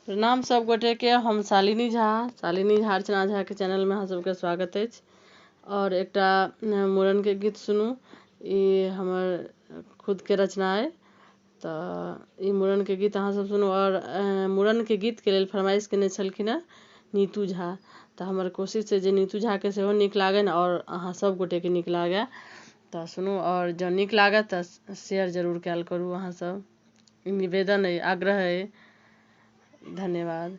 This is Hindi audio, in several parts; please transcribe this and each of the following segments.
प्रणाम सब गोटे के। हम शालिनी झा अर्चना झा के चैनल में अहाँ सबके स्वागत अछि। और एकटा मूड़न के गीत सुनू। ई हमर खुद के रचना है। तो ई मूड़न के गीत अहाँ सब सुनू। और मूड़न के गीत के लेल फरमाइश केने छलखिन हैं नीतू झा। तो हमर कोशिश है जे नीतू झा के सेहो नीक लागन और अहाँ सब गोटे के नीक लागे। तो सुनू और जँ नीक लागत तो शेयर जरूर कैल करू अहाँ सब। ई निवेदन है, आग्रह है। धन्यवाद।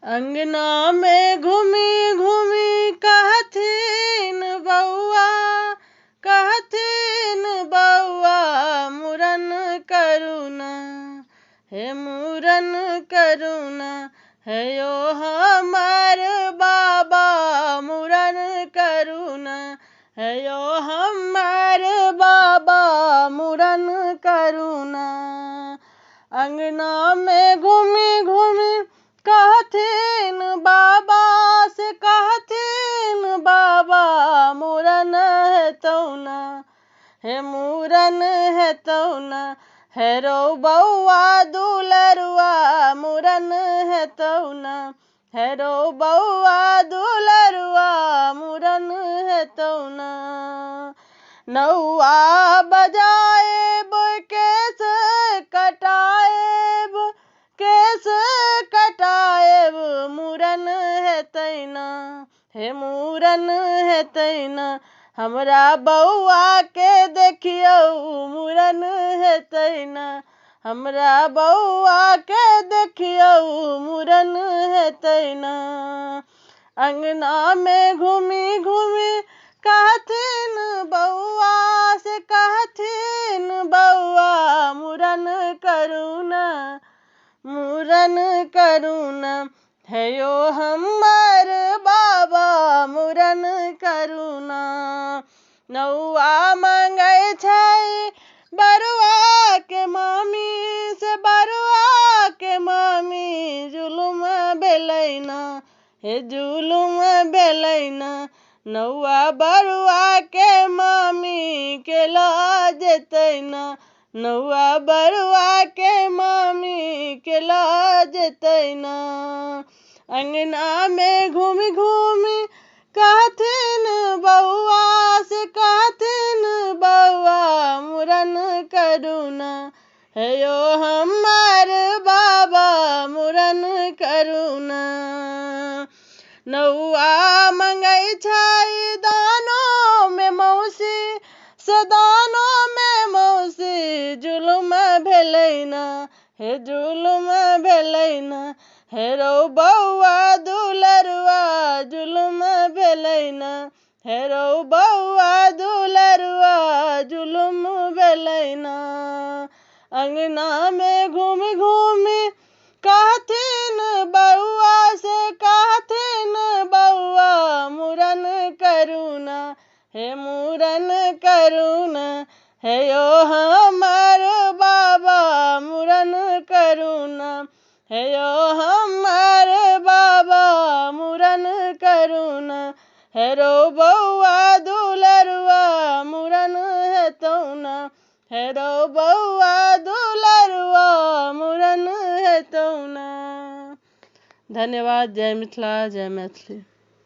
अंगना में घूमी घूमी कहथिन बउआ मूड़न करुना, हे मूड़न करुना, हे यो हमार बाबा मूड़न करुना, हे यो हमार बाबा मूड़न करुना। अंगना में घूमी घूमी कहथिन बाबा से कहथिन बाबा मूड़न हेतौना, हे मूड़न हेतौना, हे रो बउआ दुलरुआ मूड़न हेतौना, हे रो बउआ दुलरुआ मूड़न हेतौना। नौआ बजाएब केस कटाएब मूड़न हेतैना, हे मूड़न हेतैना, हमरा बउआ के देखियौ मूड़न हेतैना, हमरा बउआ के देखियौ मूड़न हेतैना। अंगना में घूमी घूमी कहथिन बउआ से कहथिन बउआ मूड़न करुना, मूड़न करुना, हे यो हमर बाबा मूड़न करुना। नौआ मांगै छै बरुआ के मामी से बरुआ के मामी जुलुम भेलैना, हे जुलुम भेलैना। नौआ बरुआ के मामी के लऽ जेतैना, नौआ बरुआ के मामी के लऽ जेतैना। अंगना में घूमी घूमी कहथिन बउआ से कहथिन बउआ मूड़न करुना, हे यो हमार बाबा मूड़न करुना। नौआ मंगै छै दानो में मौसी से दानो में मौसी जुलुम भेलैना, हे जुलुम भेलैना, हे रो बउआ दुलरुआ जुलुम भेलैना, हे रो बउआ दुलरुआ जुलुम भेलैना। अंगना में घूमी घूमी कहथिन बउआ से कहथिन बउआ मूड़न करुना, हे मूड़न करुना, हे यो हमार बाबा मूड़न करुना, हे यो हमार बाबा मूड़न करुना, हे रो बउआ दुलरुआ मूड़न हेतौना, हे रो बउआ दुलरुआ मूड़न हेतौना। धन्यवाद। जय मिथिला, जय मैथिली।